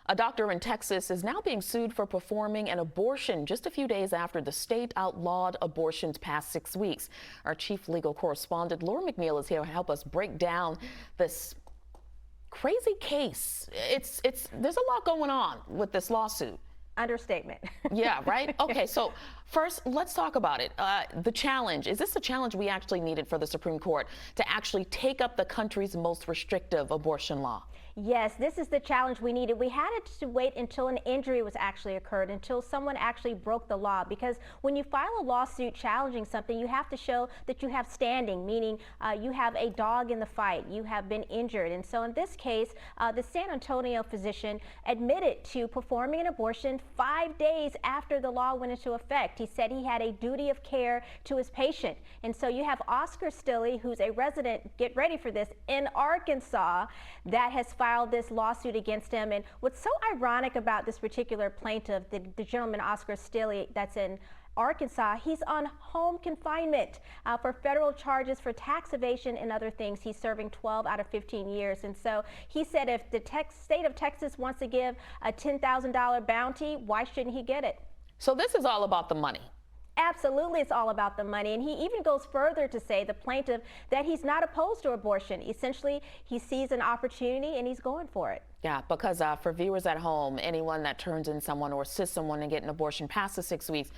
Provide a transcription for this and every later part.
A doctor in Texas is now being sued for performing an abortion just a few days after the state outlawed abortions past 6 weeks. Our chief legal correspondent, Laura McNeal, is here to help us break down this crazy case. There's a lot going on with this lawsuit. Understatement. Yeah, right? Okay, so first, let's talk about it. The challenge, is this a challenge we actually needed for the Supreme Court to actually take up the country's most restrictive abortion law? Yes, this is the challenge we needed. We had to wait until an injury was actually occurred, until someone actually broke the law, because when you file a lawsuit challenging something, you have to show that you have standing, meaning you have a dog in the fight, you have been injured. And so in this case, the San Antonio physician admitted to performing an abortion 5 days after the law went into effect. He said he had a duty of care to his patient. And so you have Oscar Stilley, who's a resident, get ready for this, in Arkansas, that has filed this lawsuit against him. And what's so ironic about this particular plaintiff, the gentleman Oscar Stilley that's in Arkansas, he's on home confinement for federal charges for tax evasion and other things. He's serving 12 out of 15 years. And so he said if the state of Texas wants to give a $10,000 bounty, why shouldn't he get it? So this is all about the money. Absolutely, it's all about the money. And he even goes further to say, the plaintiff, that he's not opposed to abortion. Essentially, he sees an opportunity and he's going for it. Yeah, because for viewers at home, anyone that turns in someone or assists someone in getting an abortion past the 6 weeks,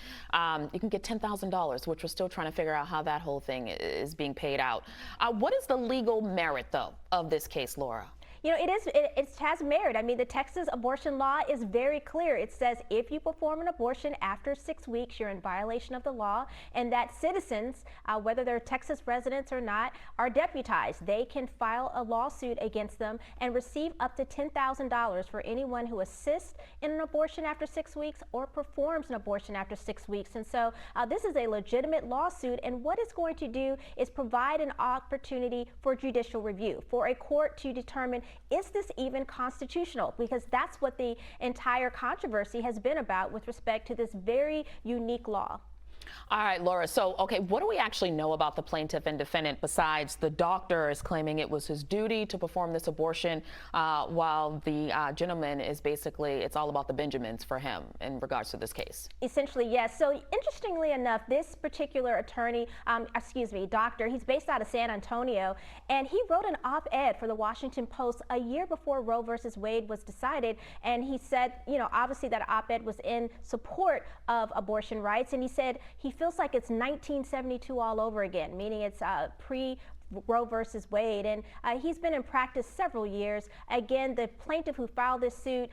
you can get $10,000, which we're still trying to figure out how that whole thing is being paid out. What is the legal merit, though, of this case, Laura? You know, it has merit. I mean, the Texas abortion law is very clear. It says if you perform an abortion after 6 weeks, you're in violation of the law, and that citizens, whether they're Texas residents or not, are deputized. They can file a lawsuit against them and receive up to $10,000 for anyone who assists in an abortion after 6 weeks or performs an abortion after 6 weeks. And so this is a legitimate lawsuit, and what it's going to do is provide an opportunity for judicial review, for a court to determine, is this even constitutional? Because that's what the entire controversy has been about with respect to this very unique law. All right, Laura. So, okay, what do we actually know about the plaintiff and defendant besides the doctor is claiming it was his duty to perform this abortion, while the gentleman is basically, it's all about the Benjamins for him in regards to this case? Essentially, yes. So interestingly enough, this particular attorney, doctor, he's based out of San Antonio, and he wrote an op-ed for the Washington Post a year before Roe versus Wade was decided. And he said, you know, obviously that op-ed was in support of abortion rights. And he said he feels like it's 1972 all over again, meaning it's pre-Roe versus Wade. And he's been in practice several years. Again, the plaintiff who filed this suit,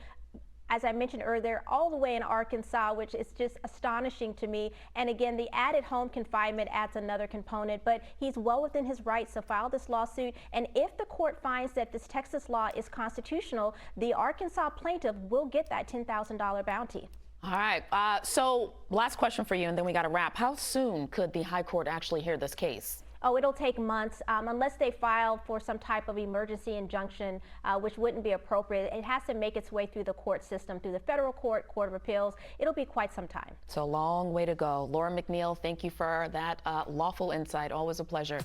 as I mentioned earlier, all the way in Arkansas, which is just astonishing to me. And again, the added home confinement adds another component, but he's well within his rights to file this lawsuit. And if the court finds that this Texas law is constitutional, the Arkansas plaintiff will get that $10,000 bounty. All right. So last question for you, and then we got to wrap. How soon could the high court actually hear this case? Oh, it'll take months unless they file for some type of emergency injunction, which wouldn't be appropriate. It has to make its way through the court system, through the federal court, Court of Appeals. It'll be quite some time. It's a long way to go. Laura McNeal, thank you for that lawful insight. Always a pleasure.